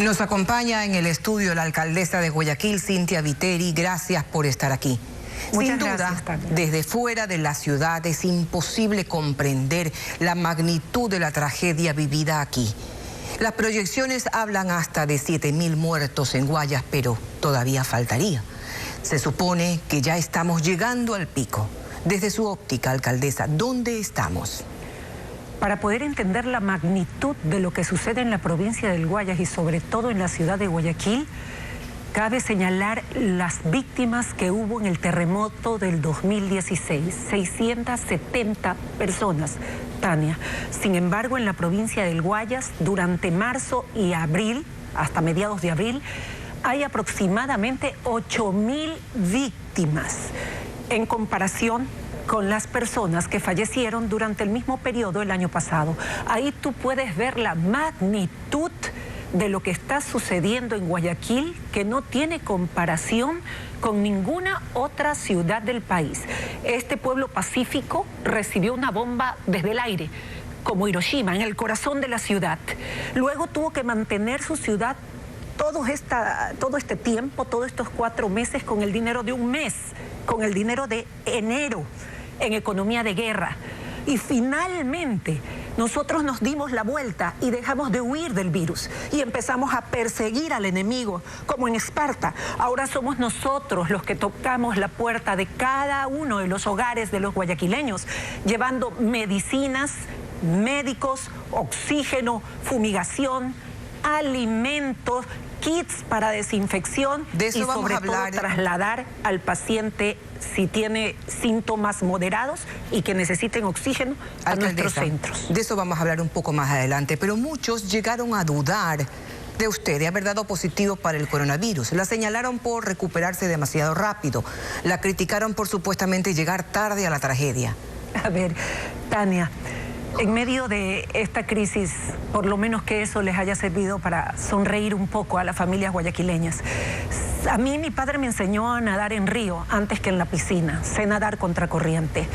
Nos acompaña en el estudio la alcaldesa de Guayaquil, Cynthia Viteri. Gracias por estar aquí. Sin duda, desde fuera de la ciudad es imposible comprender la magnitud de la tragedia vivida aquí. Las proyecciones hablan hasta de 7.000 muertos en Guayas, pero todavía faltaría. Se supone que ya estamos llegando al pico. Desde su óptica, alcaldesa, ¿dónde estamos? Para poder entender la magnitud de lo que sucede en la provincia del Guayas y sobre todo en la ciudad de Guayaquil, cabe señalar las víctimas que hubo en el terremoto del 2016, 670 personas, Tania. Sin embargo, en la provincia del Guayas, durante marzo y abril, hasta mediados de abril, hay aproximadamente 8.000 víctimas en comparación con las personas que fallecieron durante el mismo periodo el año pasado. Ahí tú puedes ver la magnitud de lo que está sucediendo en Guayaquil, que no tiene comparación con ninguna otra ciudad del país. Este pueblo pacífico recibió una bomba desde el aire, como Hiroshima, en el corazón de la ciudad. Luego tuvo que mantener su ciudad todo este tiempo, todos estos 4 meses, con el dinero de un mes, con el dinero de enero, en economía de guerra. Y finalmente nosotros nos dimos la vuelta y dejamos de huir del virus y empezamos a perseguir al enemigo, como en Esparta. Ahora somos nosotros los que tocamos la puerta de cada uno de los hogares de los guayaquileños, llevando medicinas, médicos, oxígeno, fumigación, alimentos, kits para desinfección y sobre todo trasladar al paciente si tiene síntomas moderados y que necesiten oxígeno a nuestros centros. De eso vamos a hablar un poco más adelante, pero muchos llegaron a dudar de usted, de haber dado positivo para el coronavirus. La señalaron por recuperarse demasiado rápido, la criticaron por supuestamente llegar tarde a la tragedia. A ver, Tania, en medio de esta crisis, por lo menos que eso les haya servido para sonreír un poco a las familias guayaquileñas. A mí mi padre me enseñó a nadar en río antes que en la piscina. Sé nadar contracorriente.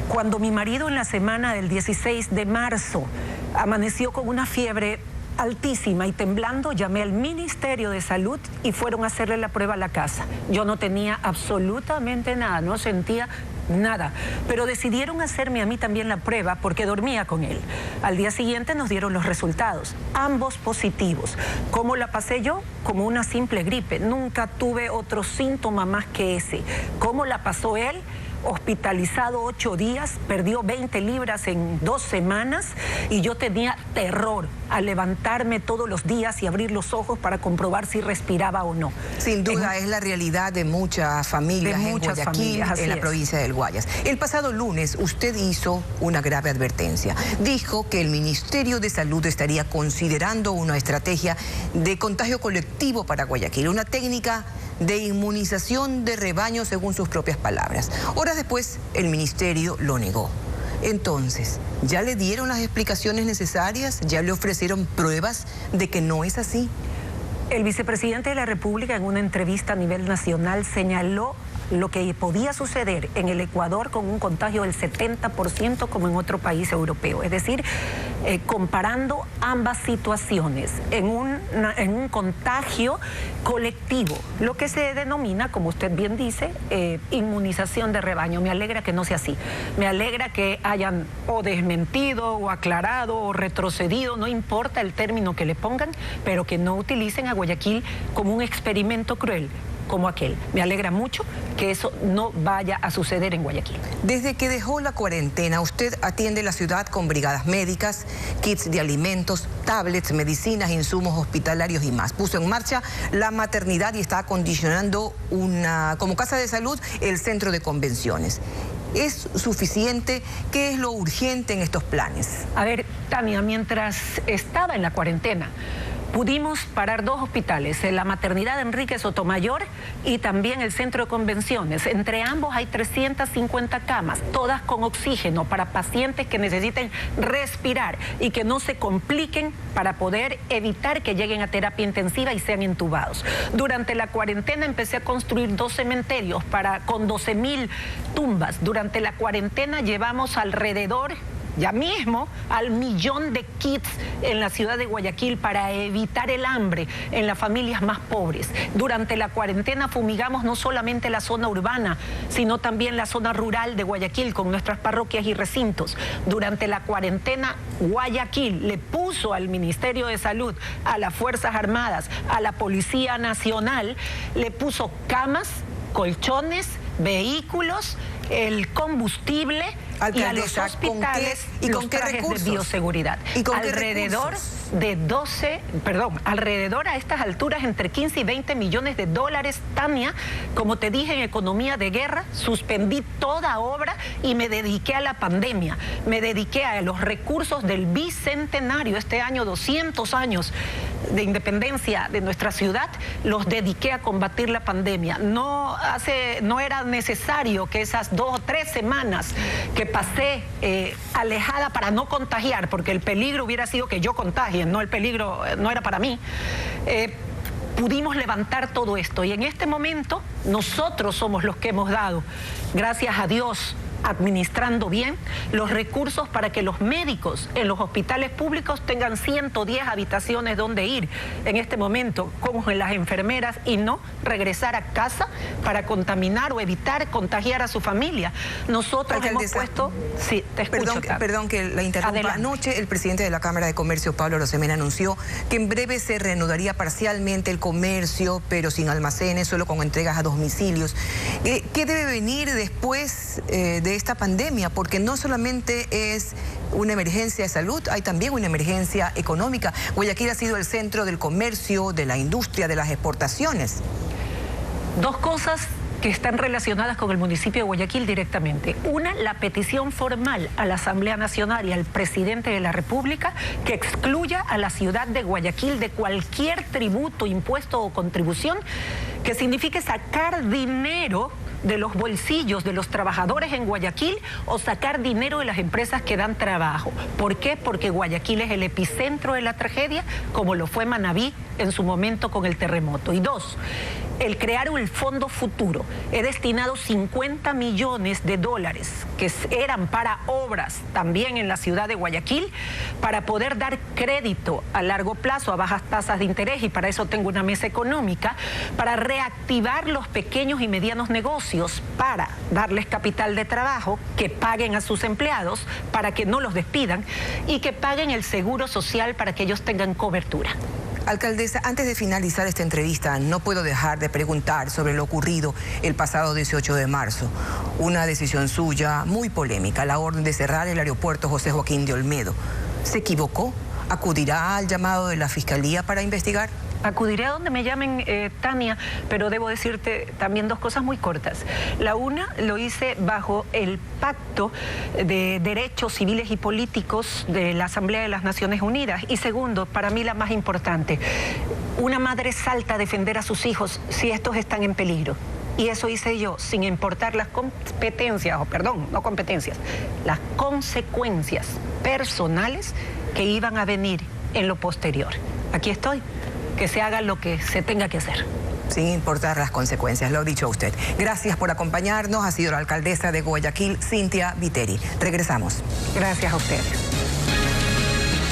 Cuando mi marido en la semana del 16 de marzo amaneció con una fiebre altísima y temblando, llamé al Ministerio de Salud y fueron a hacerle la prueba a la casa. Yo no tenía absolutamente nada, no sentía nada, pero decidieron hacerme a mí también la prueba porque dormía con él. Al día siguiente nos dieron los resultados, ambos positivos. ¿Cómo la pasé yo? Como una simple gripe, nunca tuve otro síntoma más que ese. ¿Cómo la pasó él? Hospitalizado 8 días, perdió 20 libras en 2 semanas y yo tenía terror al levantarme todos los días y abrir los ojos para comprobar si respiraba o no. Sin duda es la realidad de muchas familias en Guayaquil, en la provincia del Guayas. El pasado lunes usted hizo una grave advertencia. Dijo que el Ministerio de Salud estaría considerando una estrategia de contagio colectivo para Guayaquil, una técnica de inmunización de rebaño según sus propias palabras. Horas después, el ministerio lo negó. Entonces, ¿ya le dieron las explicaciones necesarias? ¿Ya le ofrecieron pruebas de que no es así? El vicepresidente de la República en una entrevista a nivel nacional señaló lo que podía suceder en el Ecuador con un contagio del 70% como en otro país europeo. Es decir, comparando ambas situaciones en un contagio colectivo, lo que se denomina, como usted bien dice, inmunización de rebaño. Me alegra que no sea así. Me alegra que hayan o desmentido o aclarado o retrocedido, no importa el término que le pongan, pero que no utilicen a Guayaquil como un experimento cruel como aquel. Me alegra mucho que eso no vaya a suceder en Guayaquil. Desde que dejó la cuarentena, usted atiende la ciudad con brigadas médicas, kits de alimentos, tablets, medicinas, insumos hospitalarios y más. Puso en marcha la maternidad y está acondicionando como casa de salud el centro de convenciones. ¿Es suficiente? ¿Qué es lo urgente en estos planes? A ver, Tania, mientras estaba en la cuarentena, pudimos parar 2 hospitales, la maternidad Enrique Sotomayor y también el centro de convenciones. Entre ambos hay 350 camas, todas con oxígeno para pacientes que necesiten respirar y que no se compliquen para poder evitar que lleguen a terapia intensiva y sean intubados. Durante la cuarentena empecé a construir 2 cementerios con 12.000 tumbas. Durante la cuarentena llevamos alrededor ya mismo al 1 millón de kits en la ciudad de Guayaquil para evitar el hambre en las familias más pobres. Durante la cuarentena fumigamos no solamente la zona urbana, sino también la zona rural de Guayaquil con nuestras parroquias y recintos. Durante la cuarentena, Guayaquil le puso al Ministerio de Salud, a las Fuerzas Armadas, a la Policía Nacional, le puso camas, colchones, vehículos, el combustible y a los hospitales los trajes de bioseguridad. ¿Y con alrededor de 12, alrededor a estas alturas entre 15 y 20 millones de dólares, Tania. Como te dije, en economía de guerra, suspendí toda obra y me dediqué a la pandemia. Me dediqué a los recursos del bicentenario, este año 200 años de independencia de nuestra ciudad, los dediqué a combatir la pandemia. No era necesario que esas 2 o 3 semanas que pasé alejada para no contagiar, porque el peligro hubiera sido que yo contagie, no el peligro, no era para mí. Pudimos levantar todo esto y en este momento nosotros somos los que hemos dado, gracias a Dios, administrando bien los recursos para que los médicos en los hospitales públicos tengan 110 habitaciones donde ir en este momento con las enfermeras y no regresar a casa para contaminar o evitar contagiar a su familia. Nosotros hemos puesto... Sí, te escucho. Perdón que la interrumpa. Adelante. Anoche el presidente de la Cámara de Comercio, Pablo Arosemena, anunció que en breve se reanudaría parcialmente el comercio, pero sin almacenes, solo con entregas a domicilios. ¿Qué debe venir después de esta pandemia? Porque no solamente es una emergencia de salud, hay también una emergencia económica. Guayaquil ha sido el centro del comercio, de la industria, de las exportaciones. Dos cosas que están relacionadas con el municipio de Guayaquil directamente. Una, la petición formal a la Asamblea Nacional y al presidente de la República que excluya a la ciudad de Guayaquil de cualquier tributo, impuesto o contribución que signifique sacar dinero de los bolsillos de los trabajadores en Guayaquil o sacar dinero de las empresas que dan trabajo. ¿Por qué? Porque Guayaquil es el epicentro de la tragedia, como lo fue Manabí en su momento con el terremoto. Y dos, el crear un fondo futuro. He destinado 50 millones de dólares que eran para obras también en la ciudad de Guayaquil para poder dar crédito a largo plazo a bajas tasas de interés, y para eso tengo una mesa económica, para reactivar los pequeños y medianos negocios, para darles capital de trabajo, que paguen a sus empleados para que no los despidan y que paguen el seguro social para que ellos tengan cobertura. Alcaldesa, antes de finalizar esta entrevista, no puedo dejar de preguntar sobre lo ocurrido el pasado 18 de marzo. Una decisión suya muy polémica, la orden de cerrar el aeropuerto José Joaquín de Olmedo. ¿Se equivocó? ¿Acudirá al llamado de la Fiscalía para investigar? Acudiré a donde me llamen, Tania, pero debo decirte también dos cosas muy cortas. La una, lo hice bajo el Pacto de Derechos Civiles y Políticos de la Asamblea de las Naciones Unidas. Y segundo, para mí la más importante, una madre salta a defender a sus hijos si estos están en peligro. Y eso hice yo, sin importar las competencias, las consecuencias personales que iban a venir en lo posterior. Aquí estoy. Que se haga lo que se tenga que hacer. Sin importar las consecuencias, lo ha dicho usted. Gracias por acompañarnos. Ha sido la alcaldesa de Guayaquil, Cynthia Viteri. Regresamos. Gracias a ustedes.